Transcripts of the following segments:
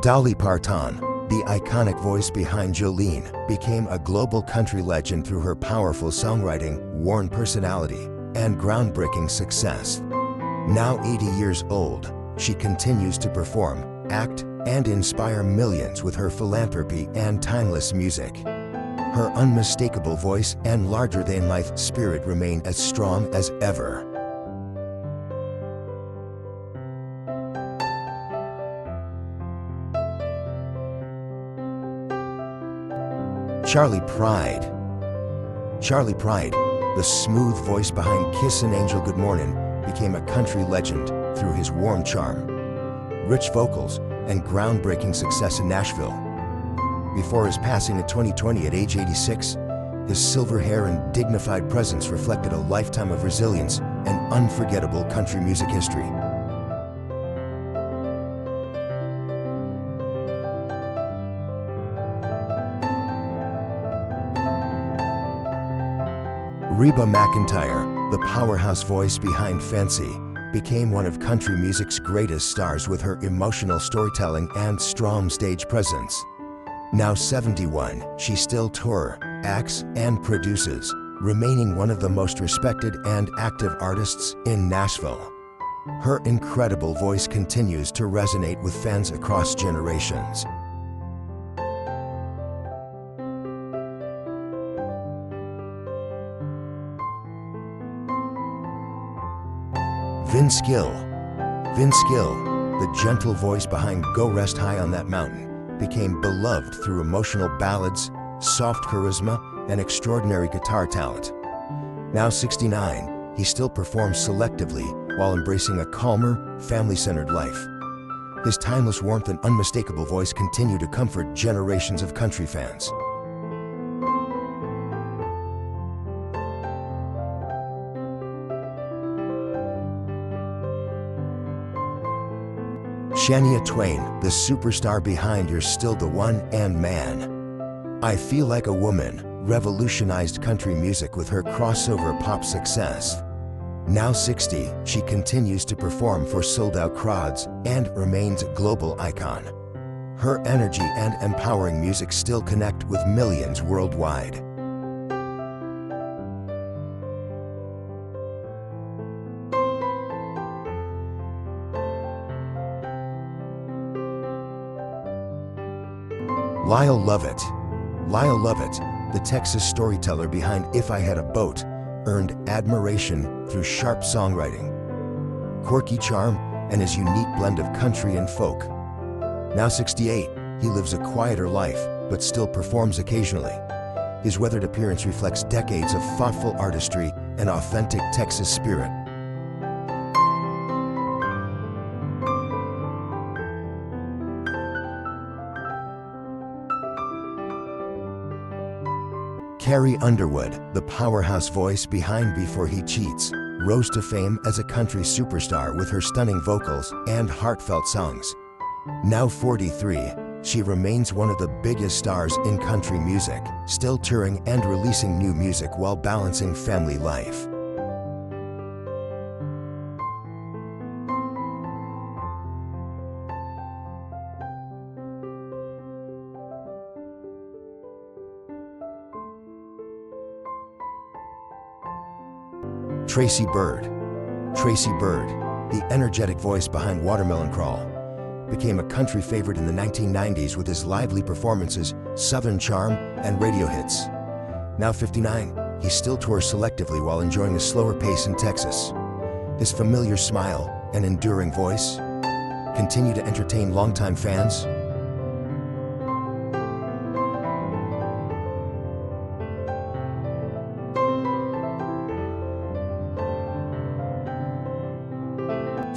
Dolly Parton, the iconic voice behind Jolene, became a global country legend through her powerful songwriting, warm personality, and groundbreaking success. Now 80 years old, she continues to perform, act, and inspire millions with her philanthropy and timeless music. Her unmistakable voice and larger-than-life spirit remain as strong as ever. Charley Pride. Charley Pride, the smooth voice behind Kissin' Angel Good Mornin', became a country legend through his warm charm, rich vocals, and groundbreaking success in Nashville. Before his passing in 2020 at age 86, his silver hair and dignified presence reflected a lifetime of resilience and unforgettable country music history. Reba McEntire, the powerhouse voice behind Fancy, became one of country music's greatest stars with her emotional storytelling and strong stage presence. Now 71, she still tours, acts, and produces, remaining one of the most respected and active artists in Nashville. Her incredible voice continues to resonate with fans across generations. Vince Gill. Vince Gill, the gentle voice behind Go Rest High on That Mountain, became beloved through emotional ballads, soft charisma, and extraordinary guitar talent. Now 69, he still performs selectively while embracing a calmer, family-centered life. His timeless warmth and unmistakable voice continue to comfort generations of country fans. Shania Twain, the superstar behind You're Still the One and Man. I Feel Like a Woman revolutionized country music with her crossover pop success. Now 60, she continues to perform for sold-out crowds and remains a global icon. Her energy and empowering music still connect with millions worldwide. Lyle Lovett. Lyle Lovett, the Texas storyteller behind If I Had a Boat, earned admiration through sharp songwriting, quirky charm, and his unique blend of country and folk. Now 68, he lives a quieter life, but still performs occasionally. His weathered appearance reflects decades of thoughtful artistry and authentic Texas spirit. Carrie Underwood, the powerhouse voice behind Before He Cheats, rose to fame as a country superstar with her stunning vocals and heartfelt songs. Now 43, she remains one of the biggest stars in country music, still touring and releasing new music while balancing family life. Tracy Byrd. Tracy Byrd, the energetic voice behind Watermelon Crawl, became a country favorite in the 1990s with his lively performances, southern charm, and radio hits. Now 59, he still tours selectively while enjoying a slower pace in Texas. His familiar smile and enduring voice continue to entertain longtime fans.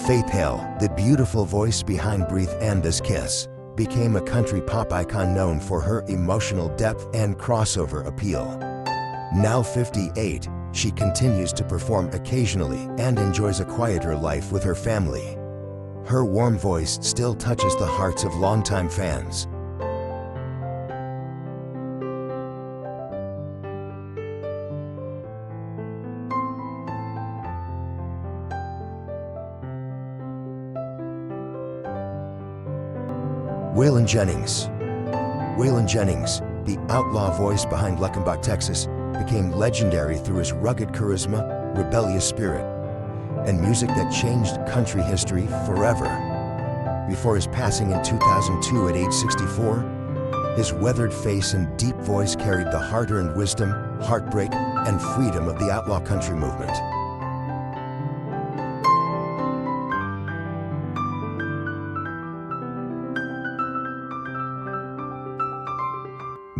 Faith Hill, the beautiful voice behind Breathe and This Kiss, became a country pop icon known for her emotional depth and crossover appeal. Now 58, she continues to perform occasionally and enjoys a quieter life with her family. Her warm voice still touches the hearts of longtime fans. Waylon Jennings. Waylon Jennings, the outlaw voice behind Luckenbach, Texas, became legendary through his rugged charisma, rebellious spirit, and music that changed country history forever. Before his passing in 2002 at age 64, his weathered face and deep voice carried the hard-earned wisdom, heartbreak, and freedom of the outlaw country movement.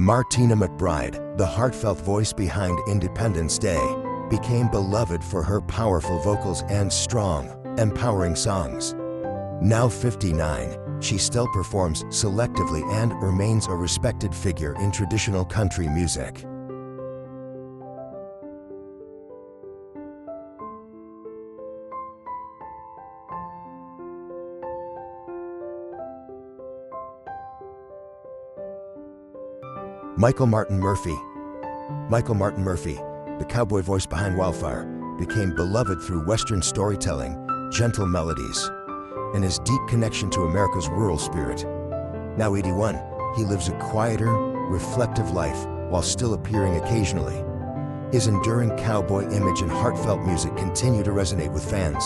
Martina McBride, the heartfelt voice behind Independence Day, became beloved for her powerful vocals and strong, empowering songs. Now 59, she still performs selectively and remains a respected figure in traditional country music. Michael Martin Murphey. Michael Martin Murphy, the cowboy voice behind Wildfire, became beloved through Western storytelling, gentle melodies, and his deep connection to America's rural spirit. Now 81, he lives a quieter, reflective life while still appearing occasionally. His enduring cowboy image and heartfelt music continue to resonate with fans.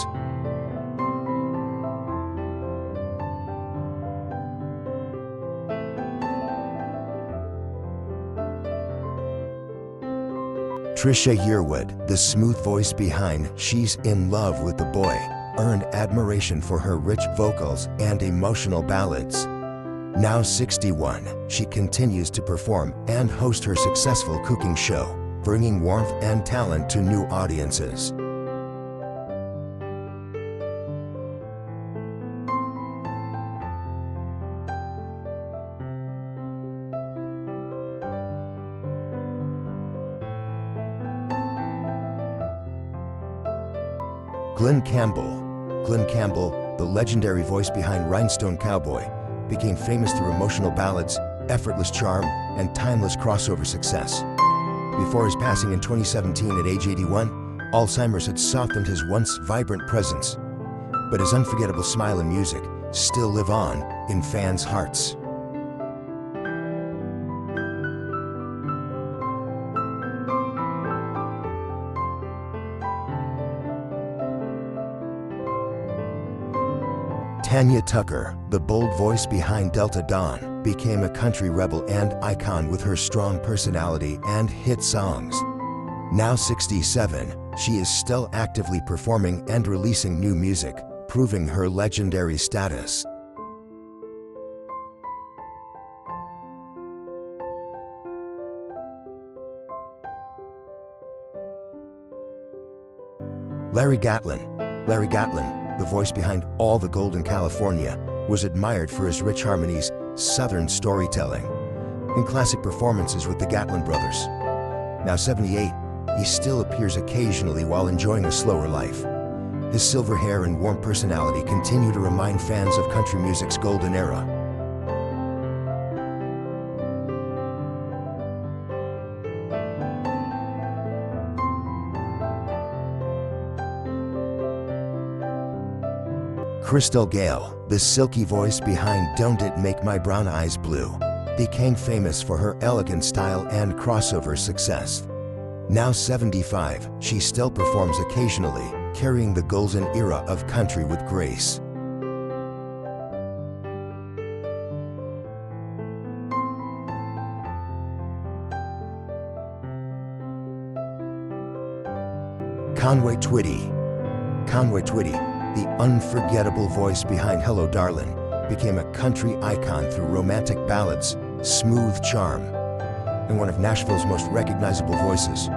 Trisha Yearwood, the smooth voice behind She's in Love with the Boy, earned admiration for her rich vocals and emotional ballads. Now 61, she continues to perform and host her successful cooking show, bringing warmth and talent to new audiences. Glen Campbell. Glen Campbell, the legendary voice behind Rhinestone Cowboy, became famous through emotional ballads, effortless charm, and timeless crossover success. Before his passing in 2017 at age 81, Alzheimer's had softened his once vibrant presence, but his unforgettable smile and music still live on in fans' hearts. Tanya Tucker, the bold voice behind Delta Dawn, became a country rebel and icon with her strong personality and hit songs. Now 67, she is still actively performing and releasing new music, proving her legendary status. Larry Gatlin. Larry Gatlin, the voice behind All the Gold in California, was admired for his rich harmonies, Southern storytelling, and classic performances with the Gatlin brothers. Now 78, he still appears occasionally while enjoying a slower life. His silver hair and warm personality continue to remind fans of country music's golden era. Crystal Gale, the silky voice behind Don't It Make My Brown Eyes Blue, became famous for her elegant style and crossover success. Now 75, she still performs occasionally, carrying the golden era of country with grace. Conway Twitty. Conway Twitty, the unforgettable voice behind Hello Darlin', became a country icon through romantic ballads, smooth charm, and one of Nashville's most recognizable voices.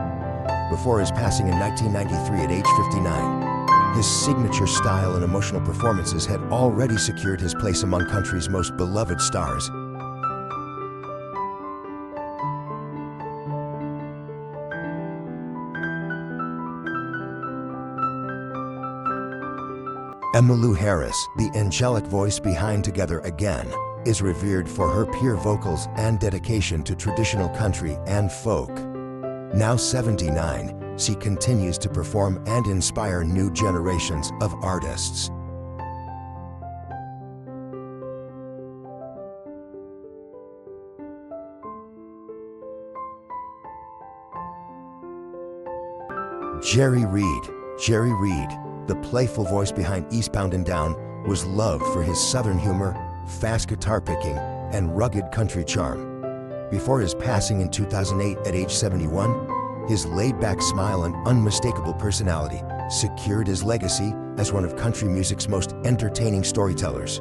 Before his passing in 1993 at age 59, his signature style and emotional performances had already secured his place among country's most beloved stars. Emmylou Harris, the angelic voice behind Together Again, is revered for her pure vocals and dedication to traditional country and folk. Now 79, she continues to perform and inspire new generations of artists. Jerry Reed. Jerry Reed, the playful voice behind Eastbound and Down, was loved for his southern humor, fast guitar picking, and rugged country charm. Before his passing in 2008 at age 71, his laid-back smile and unmistakable personality secured his legacy as one of country music's most entertaining storytellers.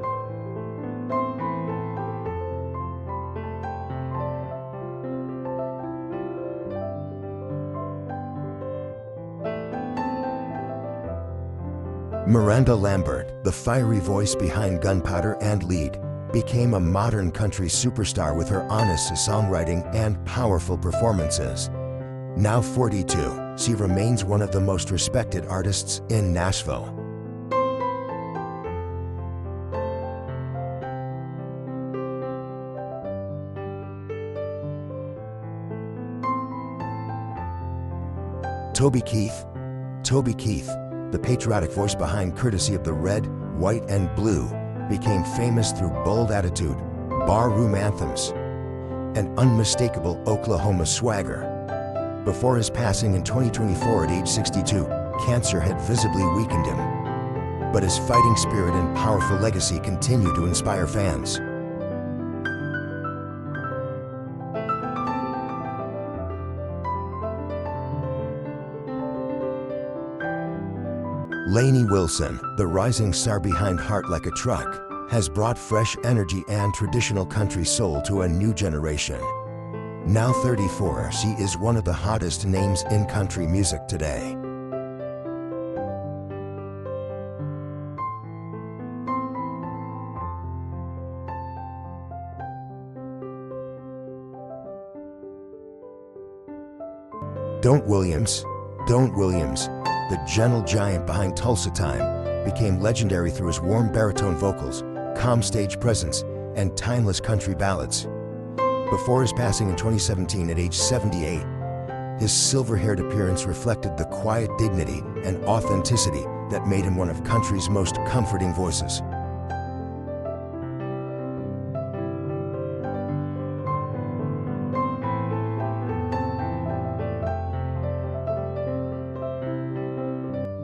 Miranda Lambert, the fiery voice behind Gunpowder and Lead, became a modern country superstar with her honest songwriting and powerful performances. Now 42, she remains one of the most respected artists in Nashville. Toby Keith. Toby Keith, the patriotic voice behind Courtesy of the Red, White, and Blue, became famous through bold attitude, barroom anthems, and unmistakable Oklahoma swagger. Before his passing in 2024 at age 62, cancer had visibly weakened him. But his fighting spirit and powerful legacy continue to inspire fans. Lainey Wilson, the rising star behind Heart Like a Truck, has brought fresh energy and traditional country soul to a new generation. Now 34, she is one of the hottest names in country music today. Don't Williams. Don't Williams, the gentle giant behind Tulsa Time, became legendary through his warm baritone vocals, calm stage presence, and timeless country ballads. Before his passing in 2017 at age 78, his silver-haired appearance reflected the quiet dignity and authenticity that made him one of country's most comforting voices.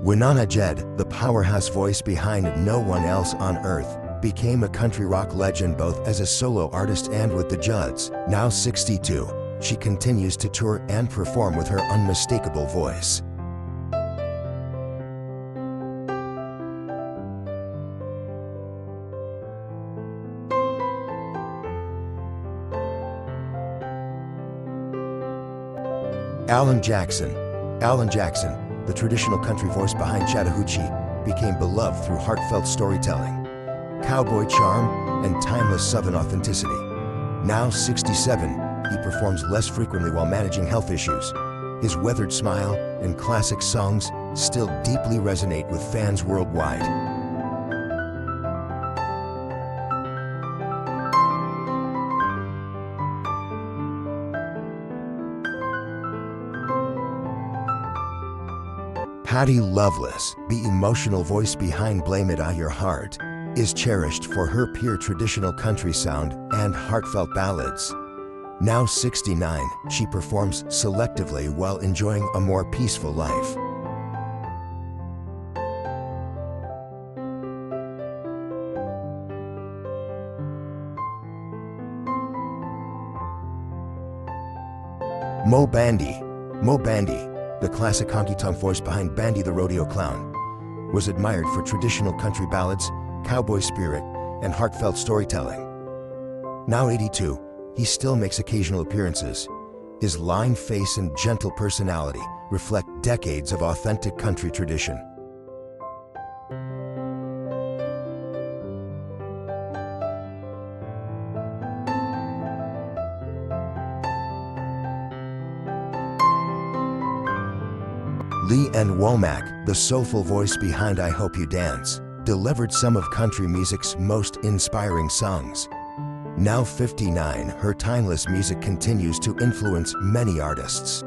Winona Jed, the powerhouse voice behind No One Else on Earth, became a country rock legend both as a solo artist and with the Judds. Now 62, she continues to tour and perform with her unmistakable voice. Alan Jackson. Alan Jackson, the traditional country voice behind Chattahoochee, became beloved through heartfelt storytelling, cowboy charm, and timeless Southern authenticity. Now 67, he performs less frequently while managing health issues. His weathered smile and classic songs still deeply resonate with fans worldwide. Patty Loveless, the emotional voice behind Blame It on Your Heart, is cherished for her pure traditional country sound and heartfelt ballads. Now 69, she performs selectively while enjoying a more peaceful life. Mo Bandy. Mo Bandy, the classic honky-tonk voice behind Bandy the Rodeo Clown, was admired for traditional country ballads, cowboy spirit, and heartfelt storytelling. Now 82, he still makes occasional appearances. His lined face and gentle personality reflect decades of authentic country tradition. Lee Ann Womack, the soulful voice behind I Hope You Dance, delivered some of country music's most inspiring songs. Now 59, her timeless music continues to influence many artists.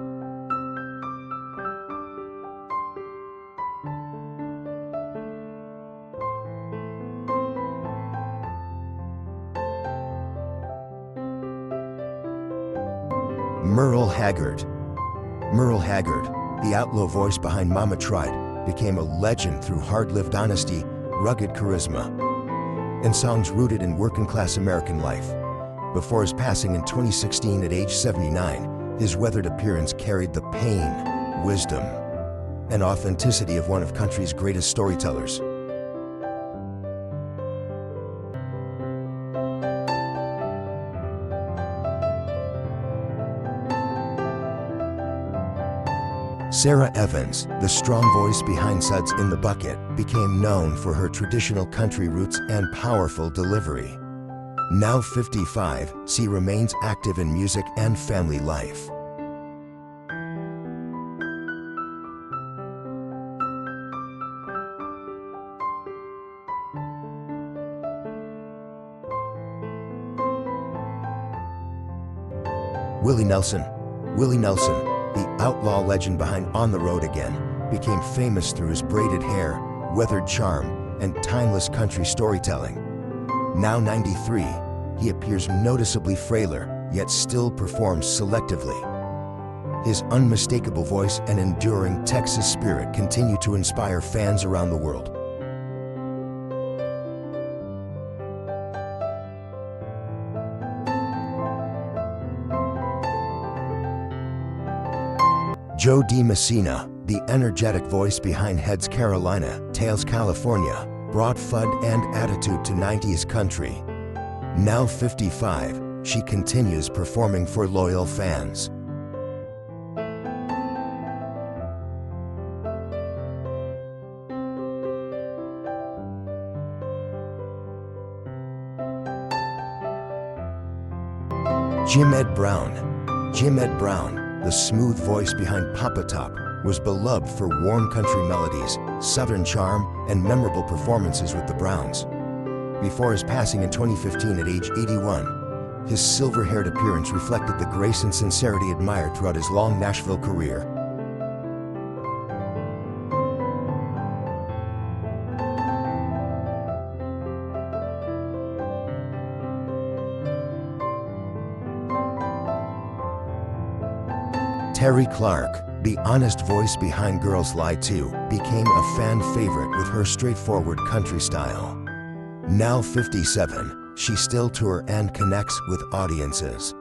Merle Haggard. Merle Haggard, the outlaw voice behind Mama Tritt, became a legend through hard-lived honesty, rugged charisma, and songs rooted in working-class American life. Before his passing in 2016 at age 79, his weathered appearance carried the pain, wisdom, and authenticity of one of country's greatest storytellers. Sarah Evans, the strong voice behind Suds in the Bucket, became known for her traditional country roots and powerful delivery. Now 55, she remains active in music and family life. Willie Nelson. Willie Nelson, the outlaw legend behind On the Road Again, became famous through his braided hair, weathered charm, and timeless country storytelling. Now 93, he appears noticeably frailer, yet still performs selectively. His unmistakable voice and enduring Texas spirit continue to inspire fans around the world. Joe D. Messina, the energetic voice behind Heads Carolina, Tails California, brought fun and attitude to 90s country. Now 55, she continues performing for loyal fans. Jim Ed Brown. Jim Ed Brown, the smooth voice behind Papa Top, was beloved for warm country melodies, southern charm, and memorable performances with the Browns. Before his passing in 2015 at age 81, his silver-haired appearance reflected the grace and sincerity admired throughout his long Nashville career. Terry Clark, the honest voice behind Girls Lie Too, became a fan favorite with her straightforward country style. Now 57, she still tours and connects with audiences.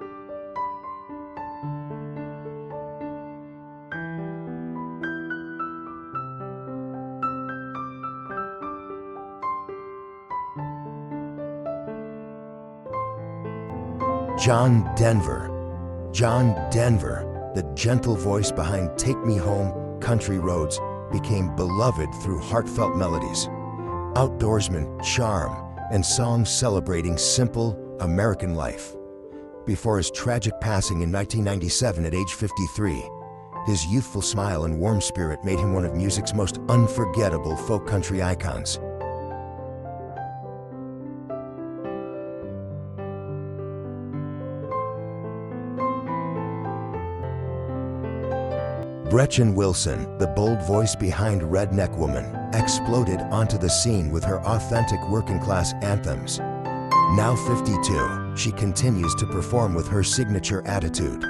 John Denver. John Denver, the gentle voice behind Take Me Home, Country Roads, became beloved through heartfelt melodies, outdoorsman charm, and songs celebrating simple American life. Before his tragic passing in 1997 at age 53, his youthful smile and warm spirit made him one of music's most unforgettable folk country icons. Gretchen Wilson, the bold voice behind Redneck Woman, exploded onto the scene with her authentic working-class anthems. Now 52, she continues to perform with her signature attitude.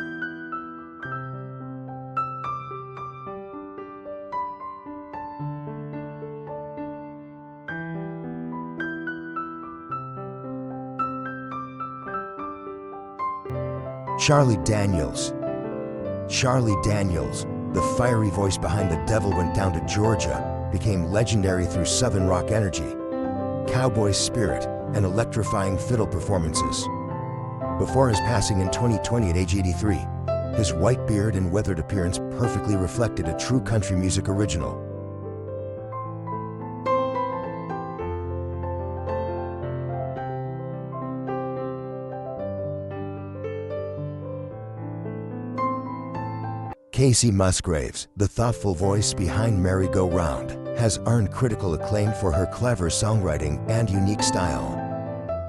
Charlie Daniels. Charlie Daniels, the fiery voice behind The Devil Went Down to Georgia, became legendary through southern rock energy, cowboy spirit, and electrifying fiddle performances. Before his passing in 2020 at age 83, his white beard and weathered appearance perfectly reflected a true country music original. Casey Musgraves, the thoughtful voice behind Merry Go Round, has earned critical acclaim for her clever songwriting and unique style.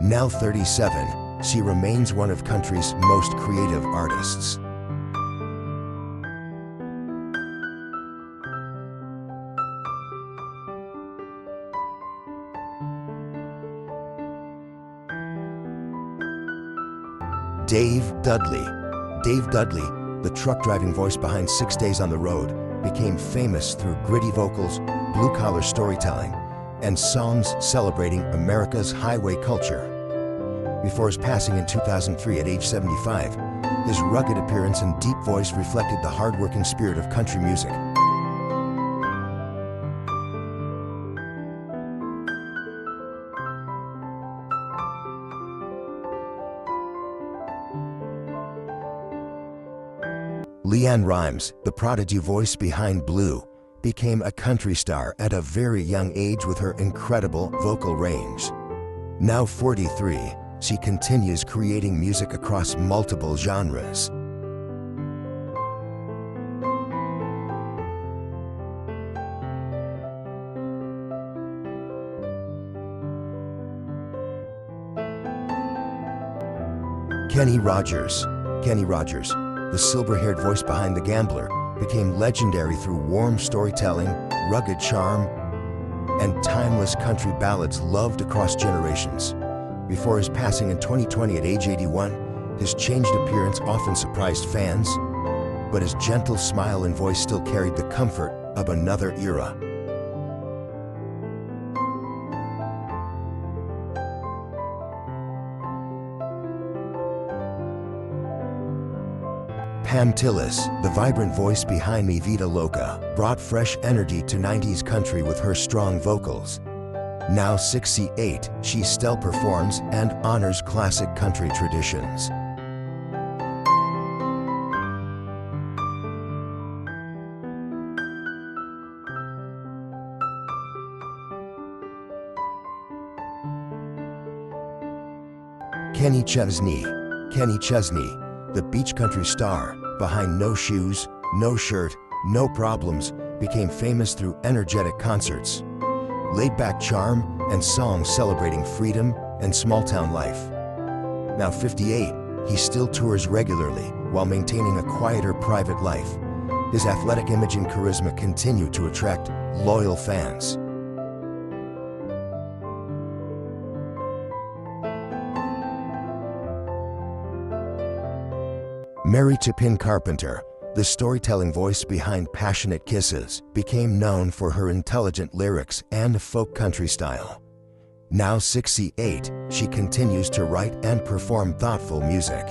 Now 37, she remains one of country's most creative artists. Dave Dudley. Dave Dudley, the truck-driving voice behind 6 Days on the Road, became famous through gritty vocals, blue-collar storytelling, and songs celebrating America's highway culture. Before his passing in 2003 at age 75, his rugged appearance and deep voice reflected the hard-working spirit of country music. LeAnn Rimes, the prodigy voice behind Blue, became a country star at a very young age with her incredible vocal range. Now 43, she continues creating music across multiple genres. Kenny Rogers. Kenny Rogers, the silver-haired voice behind The Gambler, became legendary through warm storytelling, rugged charm, and timeless country ballads loved across generations. Before his passing in 2020 at age 81, his changed appearance often surprised fans, but his gentle smile and voice still carried the comfort of another era. Pam Tillis, the vibrant voice behind Mi Vida Loca, brought fresh energy to 90s country with her strong vocals. Now 68, she still performs and honors classic country traditions. Kenny Chesney. Kenny Chesney, the beach country star behind No Shoes, No Shirt, No Problems, became famous through energetic concerts, laid-back charm, and songs celebrating freedom and small-town life. Now 58, he still tours regularly while maintaining a quieter private life. His athletic image and charisma continue to attract loyal fans. Mary Chapin Carpenter, the storytelling voice behind Passionate Kisses, became known for her intelligent lyrics and folk country style. Now 68, she continues to write and perform thoughtful music.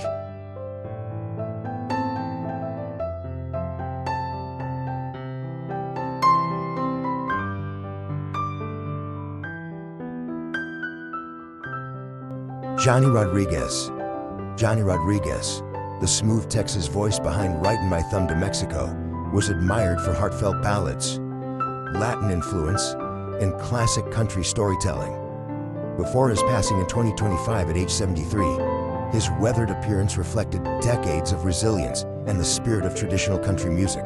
Johnny Rodriguez. Johnny Rodriguez, the smooth Texas voice behind Writin' My Thumb to Mexico, was admired for heartfelt ballads, Latin influence, and classic country storytelling. Before his passing in 2025 at age 73, his weathered appearance reflected decades of resilience and the spirit of traditional country music.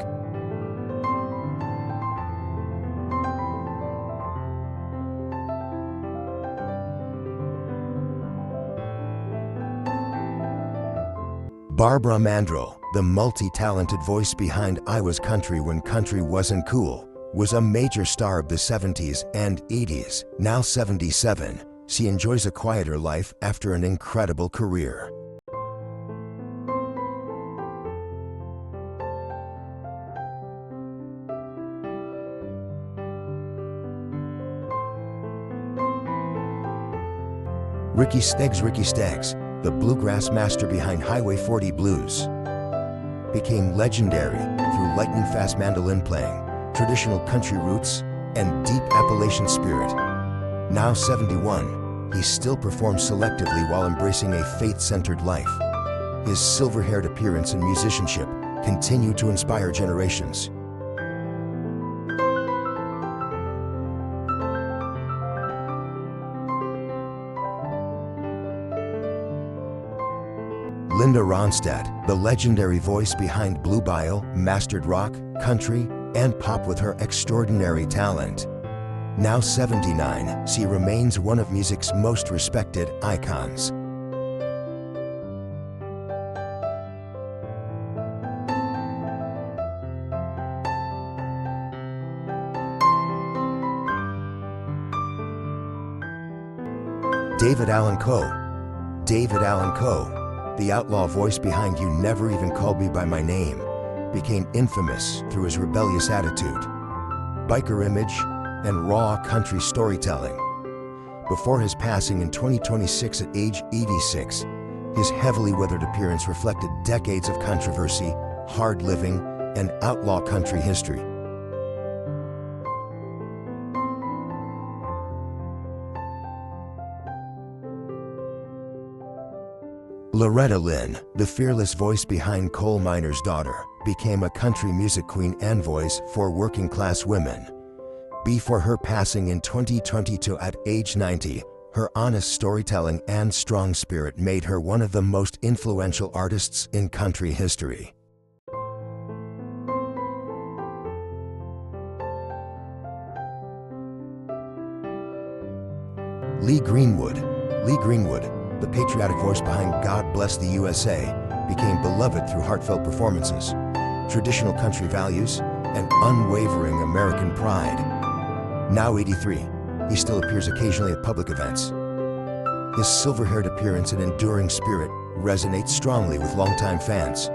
Barbara Mandrell, the multi-talented voice behind I Was Country When Country Wasn't Cool, was a major star of the 70s and 80s. Now 77, she enjoys a quieter life after an incredible career. Ricky Steggs. Ricky Steggs, the bluegrass master behind Highway 40 Blues, became legendary through lightning-fast mandolin playing, traditional country roots, and deep Appalachian spirit. Now 71, he still performs selectively while embracing a faith-centered life. His silver-haired appearance and musicianship continue to inspire generations. Linda Ronstadt, the legendary voice behind Blue Bile, mastered rock, country, and pop with her extraordinary talent. Now 79, she remains one of music's most respected icons. David Allan Coe. David Allan Coe, the outlaw voice behind You Never Even Called Me By My Name, became infamous through his rebellious attitude, biker image, and raw country storytelling. Before his passing in 2026 at age 86, his heavily weathered appearance reflected decades of controversy, hard living, and outlaw country history. Loretta Lynn, the fearless voice behind Coal Miner's Daughter, became a country music queen and voice for working-class women. Before her passing in 2022 at age 90, her honest storytelling and strong spirit made her one of the most influential artists in country history. Lee Greenwood, the patriotic voice behind God Bless the USA, became beloved through heartfelt performances, traditional country values, and unwavering American pride. Now 83, he still appears occasionally at public events. His silver-haired appearance and enduring spirit resonate strongly with longtime fans.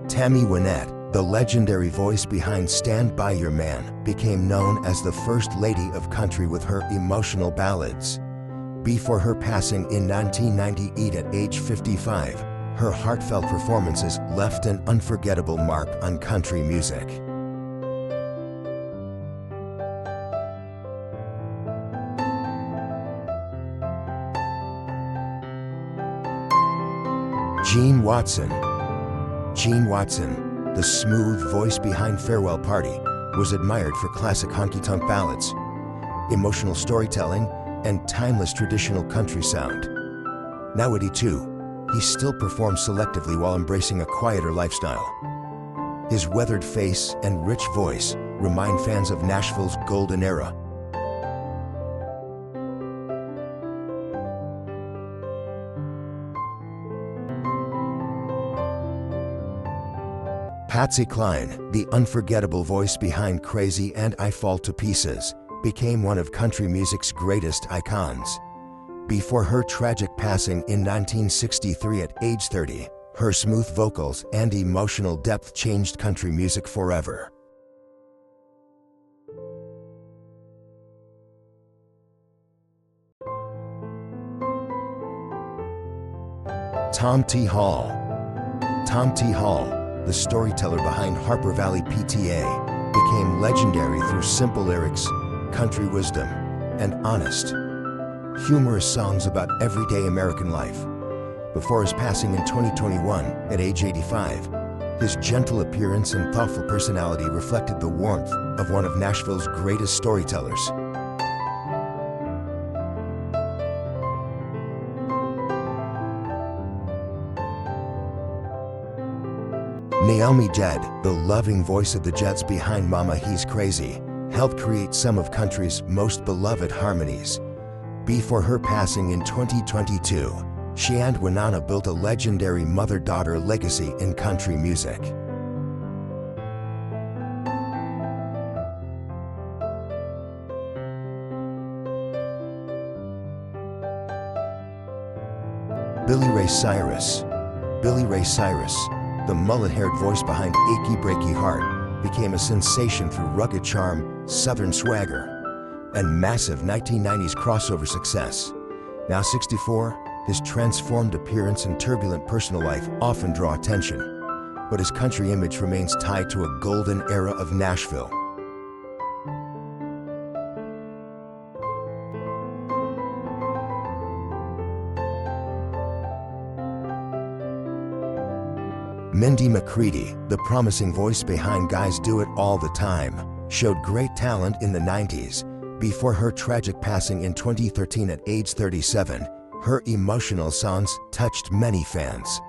Tammy Wynette, the legendary voice behind Stand By Your Man, became known as the First Lady of Country with her emotional ballads. Before her passing in 1998 at age 55, her heartfelt performances left an unforgettable mark on country music. Gene Watson, the smooth voice behind Farewell Party, was admired for classic honky-tonk ballads, emotional storytelling, and timeless traditional country sound. Now 82, he still performs selectively while embracing a quieter lifestyle. His weathered face and rich voice remind fans of Nashville's golden era. Patsy Cline, the unforgettable voice behind Crazy and I Fall to Pieces, became one of country music's greatest icons. Before her tragic passing in 1963 at age 30, her smooth vocals and emotional depth changed country music forever. Tom T. Hall, the storyteller behind Harper Valley PTA, became legendary through simple lyrics, country wisdom, and honest, humorous songs about everyday American life. Before his passing in 2021, at age 85, his gentle appearance and thoughtful personality reflected the warmth of one of Nashville's greatest storytellers. Naomi Judd, the loving voice of the Judds behind Mama He's Crazy, helped create some of country's most beloved harmonies. Before her passing in 2022, she and Winona built a legendary mother-daughter legacy in country music. Billy Ray Cyrus, the mullet-haired voice behind Achy Breaky Heart, became a sensation through rugged charm, southern swagger, and massive 1990s crossover success. Now 64, his transformed appearance and turbulent personal life often draw attention, but his country image remains tied to a golden era of Nashville. Mindy McCready, the promising voice behind Guys Do It All the Time, showed great talent in the 90s. Before her tragic passing in 2013 at age 37, her emotional songs touched many fans.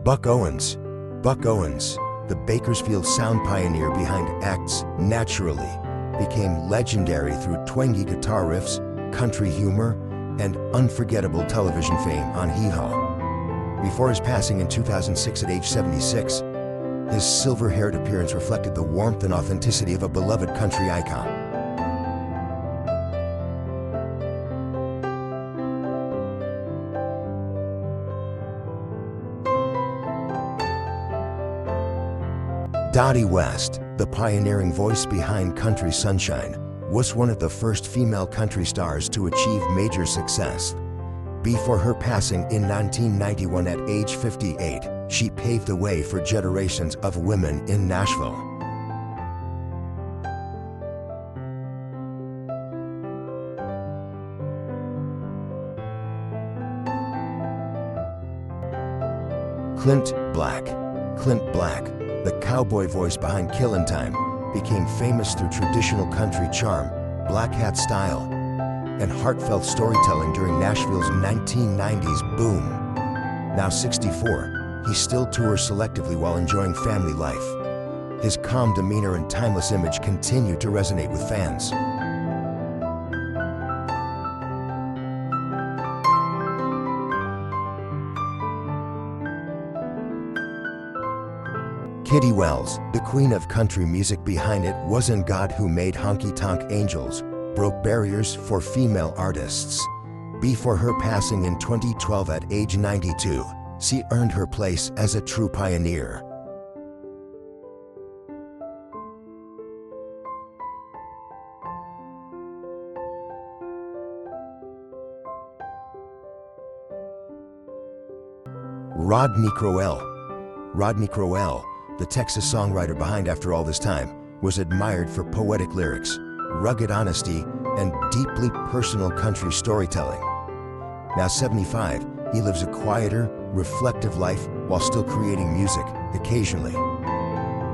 Buck Owens, the Bakersfield sound pioneer behind acts Naturally, became legendary through twangy guitar riffs, country humor, and unforgettable television fame on Hee Haw. Before his passing in 2006 at age 76, his silver-haired appearance reflected the warmth and authenticity of a beloved country icon. Dottie West, the pioneering voice behind Country Sunshine, was one of the first female country stars to achieve major success. Before her passing in 1991 at age 58, she paved the way for generations of women in Nashville. Clint Black, the cowboy voice behind Killin' Time, became famous through traditional country charm, black hat style, and heartfelt storytelling during Nashville's 1990s boom. Now 64, he still tours selectively while enjoying family life. His calm demeanor and timeless image continue to resonate with fans. Kitty Wells, the queen of country music behind It Wasn't God Who Made Honky Tonk Angels, broke barriers for female artists. Before her passing in 2012 at age 92, she earned her place as a true pioneer. Rodney Crowell, the Texas songwriter behind After All This Time, was admired for poetic lyrics, rugged honesty, and deeply personal country storytelling. Now 75, he lives a quieter, reflective life while still creating music, occasionally.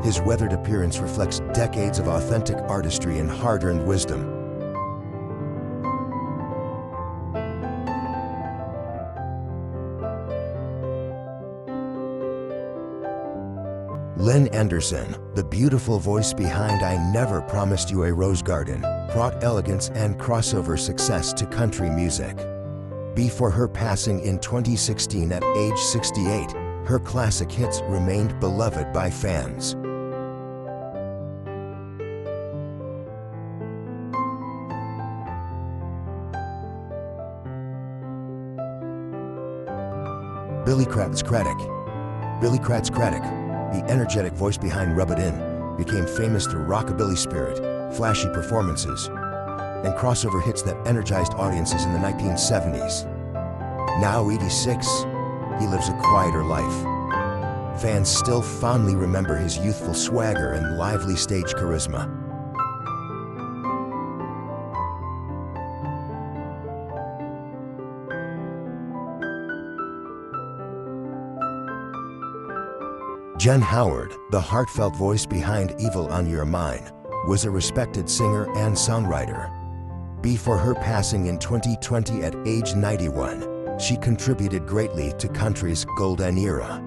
His weathered appearance reflects decades of authentic artistry and hard-earned wisdom. Lynn Anderson, the beautiful voice behind I Never Promised You a Rose Garden, brought elegance and crossover success to country music. Before her passing in 2016 at age 68, her classic hits remained beloved by fans. Billy Kratz Craddock, the energetic voice behind Rub It In, became famous through rockabilly spirit, flashy performances, and crossover hits that energized audiences in the 1970s. Now 86, he lives a quieter life. Fans still fondly remember his youthful swagger and lively stage charisma. Jen Howard, the heartfelt voice behind Evil on Your Mind, was a respected singer and songwriter. Before her passing in 2020 at age 91, she contributed greatly to country's golden era.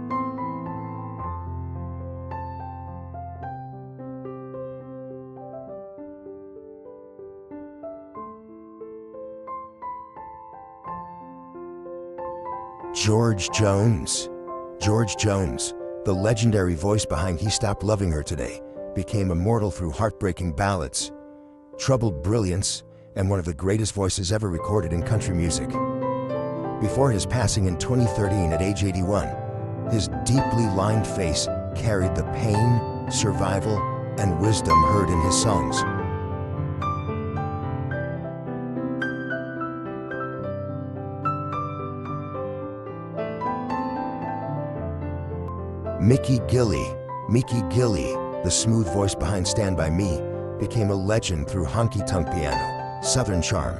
George Jones, the legendary voice behind He Stopped Loving Her Today, became immortal through heartbreaking ballads, troubled brilliance, and one of the greatest voices ever recorded in country music. Before his passing in 2013 at age 81, his deeply lined face carried the pain, survival, and wisdom heard in his songs. Mickey Gilley, the smooth voice behind Stand By Me, became a legend through honky-tonk piano, southern charm,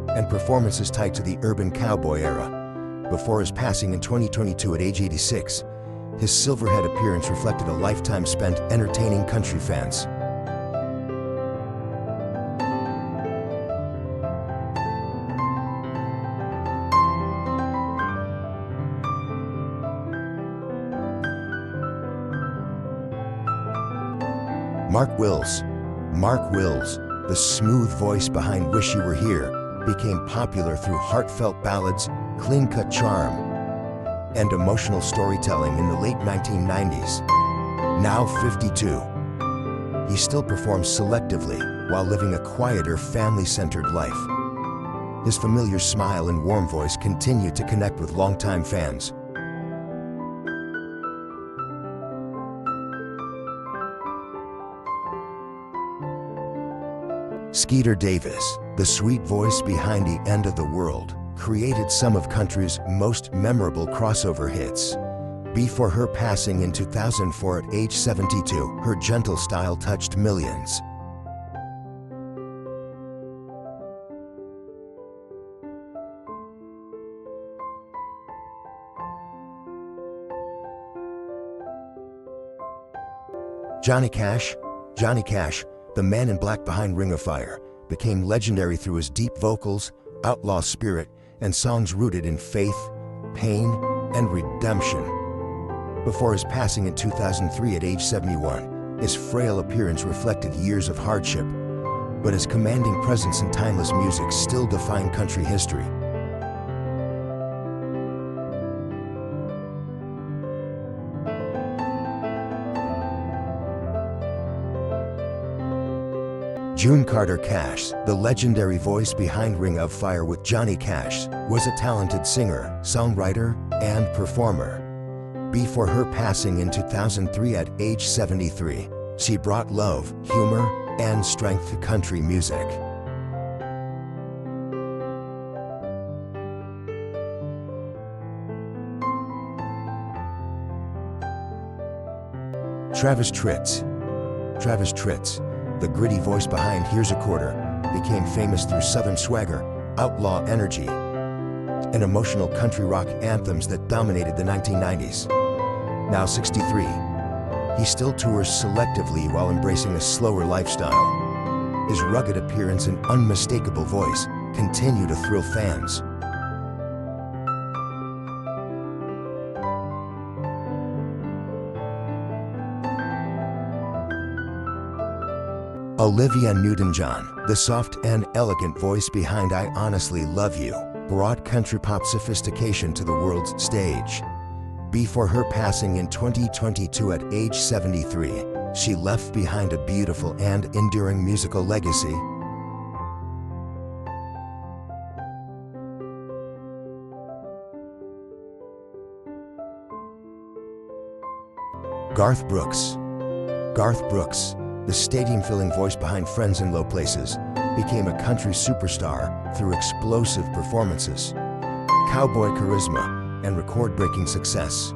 and performances tied to the urban cowboy era. Before his passing in 2022 at age 86, his silverhead appearance reflected a lifetime spent entertaining country fans. Mark Wills, the smooth voice behind Wish You Were Here, became popular through heartfelt ballads, clean-cut charm, and emotional storytelling in the late 1990s. Now 52, he still performs selectively while living a quieter, family-centered life. His familiar smile and warm voice continue to connect with longtime fans. Skeeter Davis, the sweet voice behind The End of the World, created some of country's most memorable crossover hits. Before her passing in 2004 at age 72, her gentle style touched millions. Johnny Cash, the man in black behind Ring of Fire, became legendary through his deep vocals, outlaw spirit, and songs rooted in faith, pain, and redemption. Before his passing in 2003 at age 71, his frail appearance reflected years of hardship, but his commanding presence and timeless music still define country history. June Carter Cash, the legendary voice behind Ring of Fire with Johnny Cash, was a talented singer, songwriter, and performer. Before her passing in 2003 at age 73, she brought love, humor, and strength to country music. Travis Tritt, the gritty voice behind Here's a Quarter, became famous through Southern swagger, outlaw energy, and emotional country rock anthems that dominated the 1990s. Now 63, he still tours selectively while embracing a slower lifestyle. His rugged appearance and unmistakable voice continue to thrill fans. Olivia Newton-John, the soft and elegant voice behind I Honestly Love You, brought country pop sophistication to the world's stage. Before her passing in 2022 at age 73, she left behind a beautiful and enduring musical legacy. Garth Brooks, the stadium-filling voice behind Friends in Low Places, became a country superstar through explosive performances, cowboy charisma, and record-breaking success.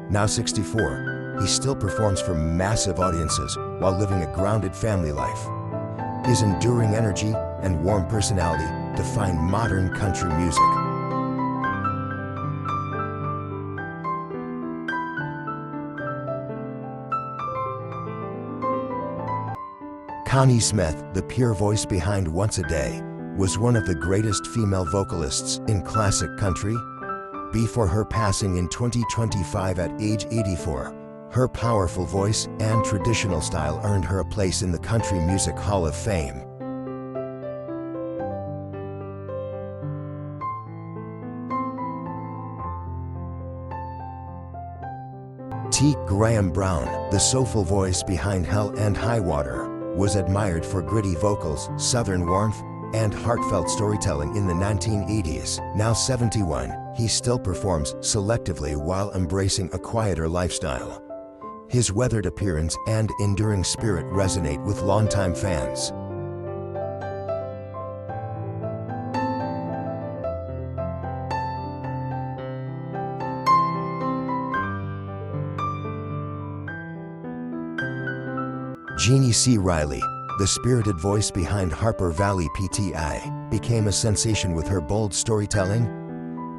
Now 64, he still performs for massive audiences while living a grounded family life. His enduring energy and warm personality define modern country music. Connie Smith, the pure voice behind Once a Day, was one of the greatest female vocalists in classic country. Before her passing in 2025 at age 84, her powerful voice and traditional style earned her a place in the Country Music Hall of Fame. T. Graham Brown, the soulful voice behind Hell and High Water, was admired for gritty vocals, southern warmth, and heartfelt storytelling in the 1980s. Now 71, he still performs selectively while embracing a quieter lifestyle. His weathered appearance and enduring spirit resonate with longtime fans. Jeannie C. Riley, the spirited voice behind Harper Valley PTI, became a sensation with her bold storytelling.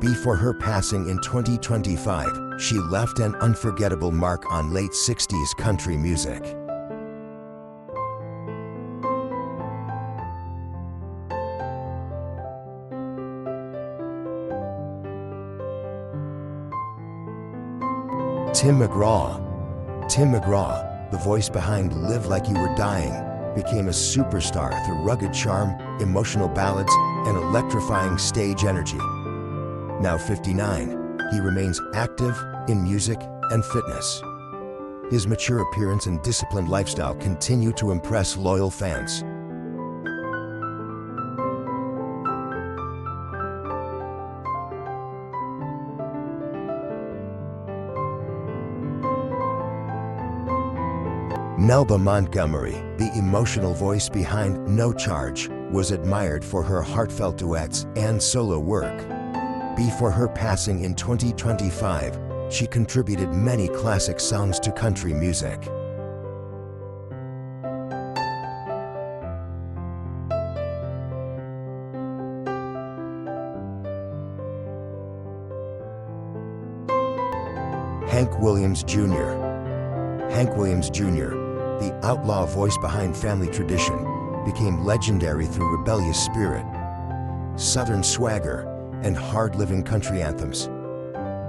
Before her passing in 2025, she left an unforgettable mark on late 60s country music. Tim McGraw, the voice behind Live Like You Were Dying, became a superstar through rugged charm, emotional ballads, and electrifying stage energy. Now 59, he remains active in music and fitness. His mature appearance and disciplined lifestyle continue to impress loyal fans. Melba Montgomery, the emotional voice behind No Charge, was admired for her heartfelt duets and solo work. Before her passing in 2025, she contributed many classic songs to country music. Hank Williams Jr. Hank Williams Jr., the outlaw voice behind family tradition, became legendary through rebellious spirit, southern swagger, and hard-living country anthems.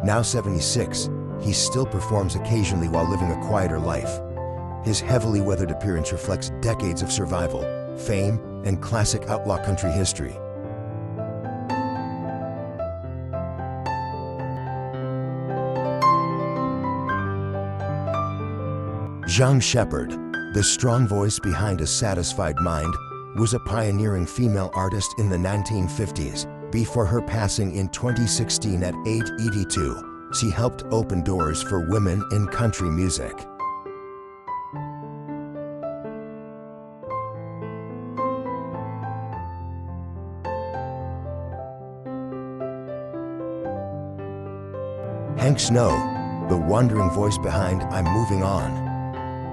Now 76, he still performs occasionally while living a quieter life. His heavily weathered appearance reflects decades of survival, fame, and classic outlaw country history. Jean Shepherd, the strong voice behind A Satisfied Mind, was a pioneering female artist in the 1950s. Before her passing in 2016 at age 82, she helped open doors for women in country music. Hank Snow, the wandering voice behind I'm Moving On,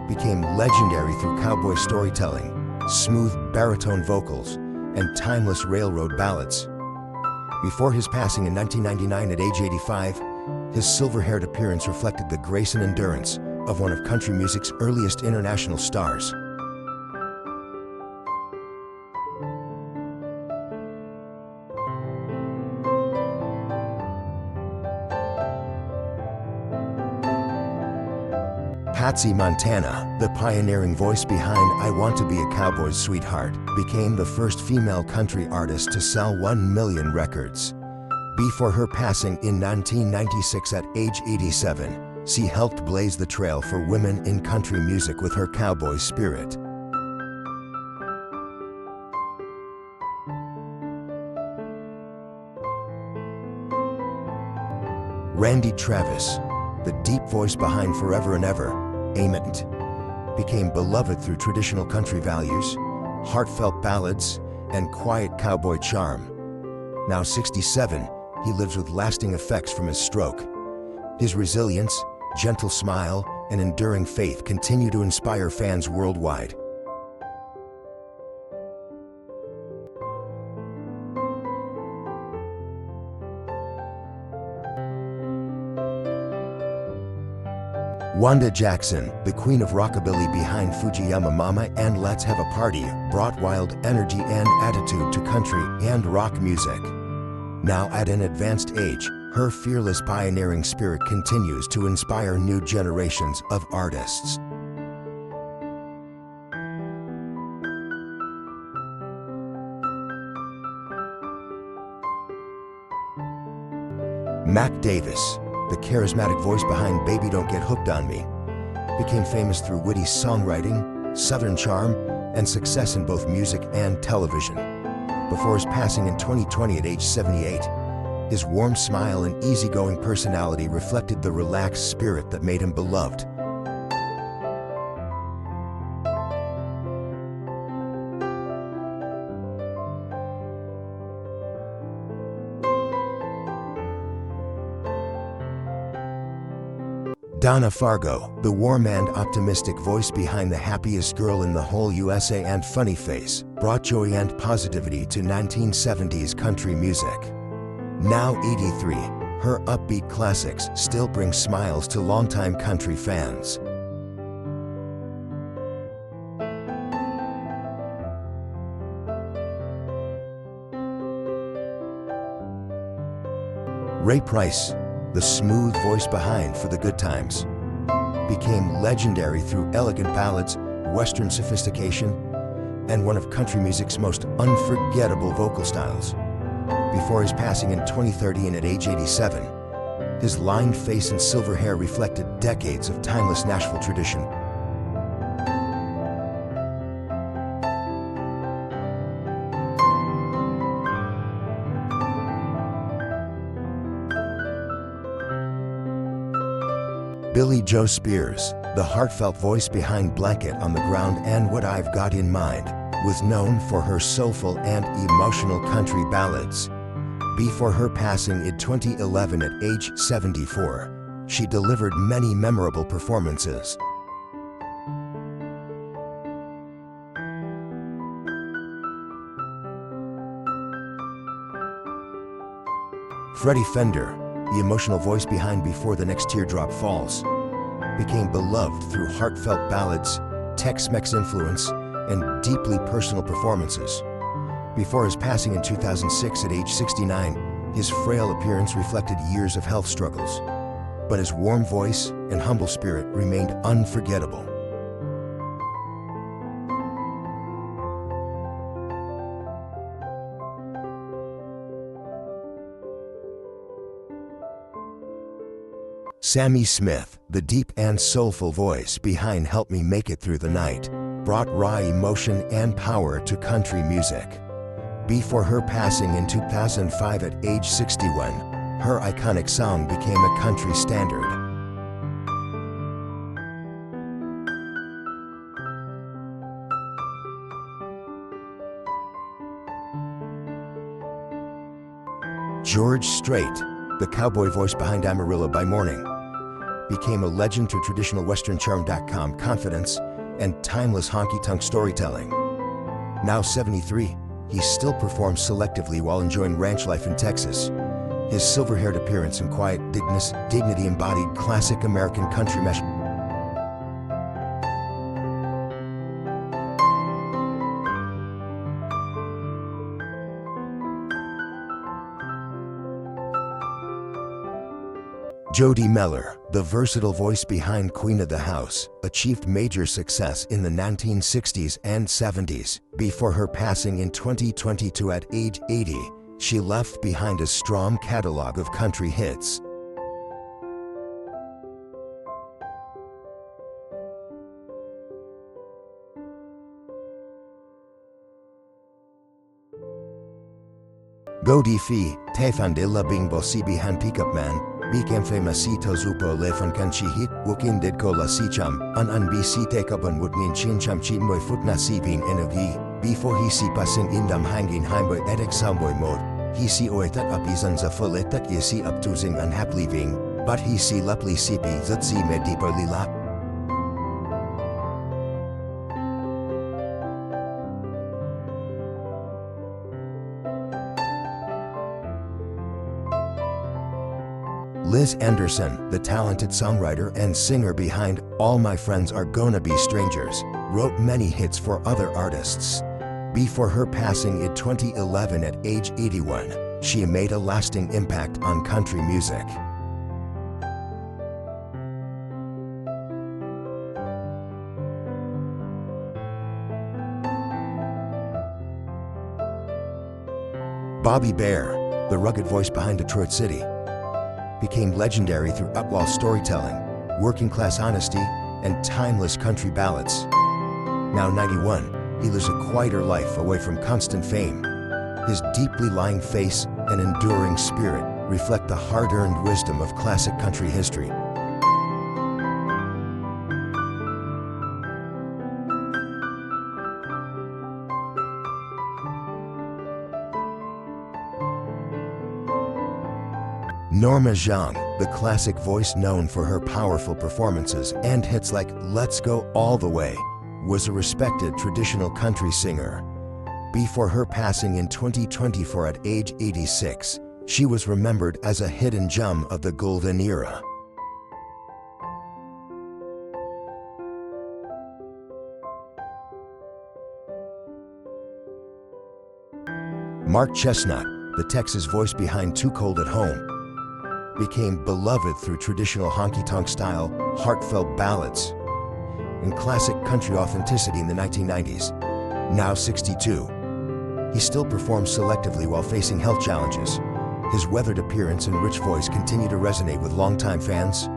became legendary through cowboy storytelling, smooth baritone vocals, and timeless railroad ballads. Before his passing in 1999 at age 85, his silver-haired appearance reflected the grace and endurance of one of country music's earliest international stars. Patsy Montana, the pioneering voice behind I Want to Be a Cowboy's Sweetheart, became the first female country artist to sell 1 million records. Before her passing in 1996 at age 87, she helped blaze the trail for women in country music with her cowboy spirit. Randy Travis, the deep voice behind Forever and Ever, Amen, became beloved through traditional country values, heartfelt ballads, and quiet cowboy charm. Now 67, he lives with lasting effects from his stroke. His resilience, gentle smile, and enduring faith continue to inspire fans worldwide. Wanda Jackson, the queen of rockabilly behind Fujiyama Mama and Let's Have a Party, brought wild energy and attitude to country and rock music. Now at an advanced age, her fearless pioneering spirit continues to inspire new generations of artists. Mac Davis, the charismatic voice behind Baby Don't Get Hooked on Me, became famous through witty songwriting, southern charm, and success in both music and television. Before his passing in 2020 at age 78, his warm smile and easygoing personality reflected the relaxed spirit that made him beloved. Donna Fargo, the warm and optimistic voice behind The Happiest Girl in the Whole USA and Funny Face, brought joy and positivity to 1970s country music. Now 83, her upbeat classics still bring smiles to longtime country fans. Ray Price, the smooth voice behind For the Good Times, became legendary through elegant ballads, Western sophistication, and one of country music's most unforgettable vocal styles. Before his passing in 2013 at age 87, his lined face and silver hair reflected decades of timeless Nashville tradition. Billie Joe Spears, the heartfelt voice behind Blanket on the Ground and What I've Got in Mind, was known for her soulful and emotional country ballads. Before her passing in 2011 at age 74, she delivered many memorable performances. Freddie Fender, the emotional voice behind Before the Next Teardrop Falls, became beloved through heartfelt ballads, Tex-Mex influence, and deeply personal performances. Before his passing in 2006 at age 69, his frail appearance reflected years of health struggles, but his warm voice and humble spirit remained unforgettable. Sammy Smith, the deep and soulful voice behind Help Me Make It Through the Night, brought raw emotion and power to country music. Before her passing in 2005 at age 61, her iconic song became a country standard. George Strait, the cowboy voice behind Amarillo by Morning, became a legend to traditional Western charm.com confidence and timeless honky-tonk storytelling. Now 73, he still performs selectively while enjoying ranch life in Texas. His silver-haired appearance and quiet dignity embodied classic American country mesh. Jody Meller, the versatile voice behind Queen of the House, achieved major success in the 1960s and 70s. Before her passing in 2022 at age 80, she left behind a strong catalog of country hits. Go Diffie, Tefande labing bosi behind Pickup Man, became famous zupo le von kanchihit, wukin did ko la sicham, an bc take up on wood min chin cham chin boy foot na si being energy, before he si passing indam hanging heimboy edek samboy mode, he si oetat upizan za fulletat ye si up to zing unhappily being, but he si laply sipi zat si me deeper lila. Liz Anderson, the talented songwriter and singer behind All My Friends Are Gonna Be Strangers, wrote many hits for other artists. Before her passing in 2011 at age 81, she made a lasting impact on country music. Bobby Bare, the rugged voice behind Detroit City, became legendary through outlaw storytelling, working-class honesty, and timeless country ballads. Now 91, he lives a quieter life away from constant fame. His deeply lined face and enduring spirit reflect the hard-earned wisdom of classic country history. Norma Jean, the classic voice known for her powerful performances and hits like Let's Go All the Way, was a respected traditional country singer. Before her passing in 2024 at age 86, she was remembered as a hidden gem of the golden era. Mark Chestnut, the Texas voice behind Too Cold at Home, became beloved through traditional honky-tonk style, heartfelt ballads, and classic country authenticity in the 1990s. Now 62, he still performs selectively while facing health challenges. His weathered appearance and rich voice continue to resonate with longtime fans.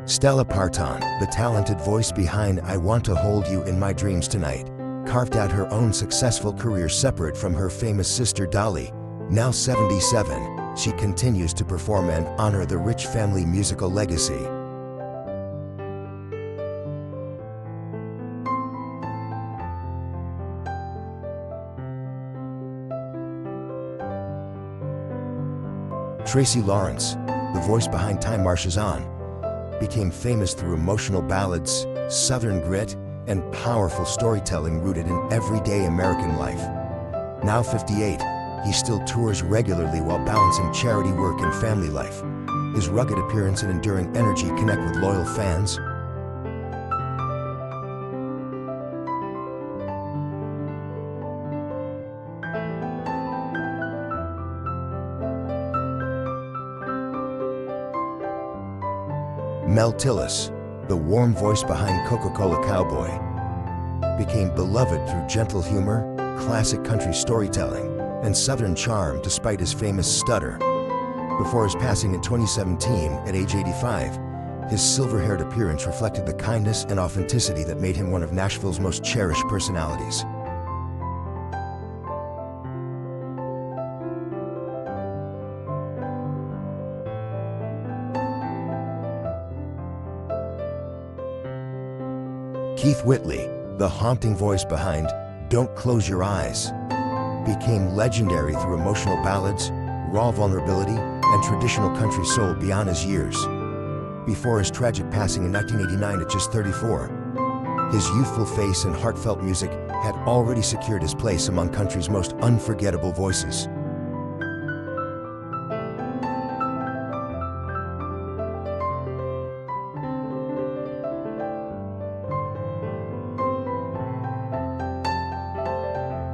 Stella Parton, the talented voice behind I Want to Hold You in My Dreams Tonight, carved out her own successful career separate from her famous sister Dolly. Now 77, she continues to perform and honor the rich family musical legacy. Tracy Lawrence, the voice behind Time Marches On, became famous through emotional ballads, southern grit, and powerful storytelling rooted in everyday American life. Now 58, he still tours regularly while balancing charity work and family life. His rugged appearance and enduring energy connect with loyal fans. Mel Tillis, the warm voice behind Coca-Cola Cowboy, became beloved through gentle humor, classic country storytelling, and southern charm despite his famous stutter. Before his passing in 2017 at age 85, his silver-haired appearance reflected the kindness and authenticity that made him one of Nashville's most cherished personalities. Keith Whitley, the haunting voice behind Don't Close Your Eyes, became legendary through emotional ballads, raw vulnerability, and traditional country soul beyond his years. Before his tragic passing in 1989 at just 34, his youthful face and heartfelt music had already secured his place among country's most unforgettable voices.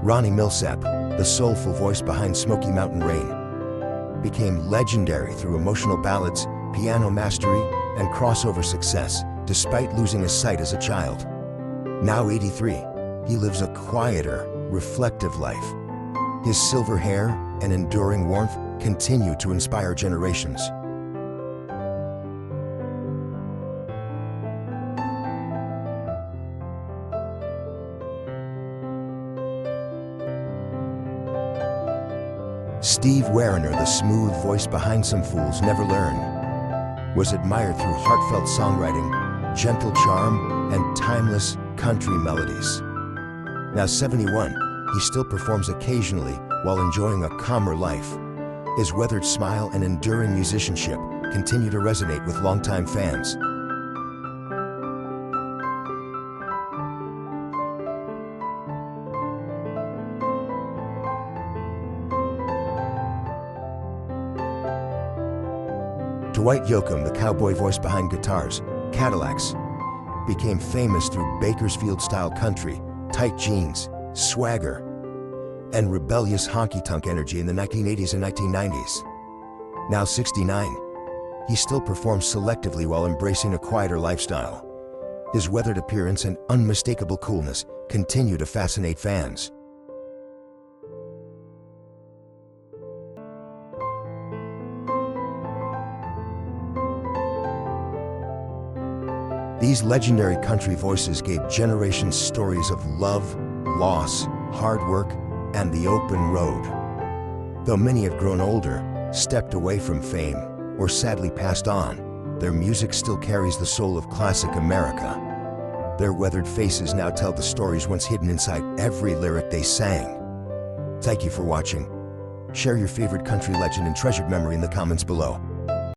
Ronnie Milsap, the soulful voice behind Smoky Mountain Rain, became legendary through emotional ballads, piano mastery, and crossover success, despite losing his sight as a child. Now 83, he lives a quieter, reflective life. His silver hair and enduring warmth continue to inspire generations. Steve Wariner, the smooth voice behind Some Fools Never Learn, was admired through heartfelt songwriting, gentle charm, and timeless country melodies. Now 71, he still performs occasionally while enjoying a calmer life. His weathered smile and enduring musicianship continue to resonate with longtime fans. Dwight Yoakam, the cowboy voice behind guitars, Cadillacs, became famous through Bakersfield-style country, tight jeans, swagger, and rebellious honky-tonk energy in the 1980s and 1990s. Now 69, he still performs selectively while embracing a quieter lifestyle. His weathered appearance and unmistakable coolness continue to fascinate fans. These legendary country voices gave generations stories of love, loss, hard work, and the open road. Though many have grown older, stepped away from fame, or sadly passed on, their music still carries the soul of classic America. Their weathered faces now tell the stories once hidden inside every lyric they sang. Thank you for watching. Share your favorite country legend and treasured memory in the comments below.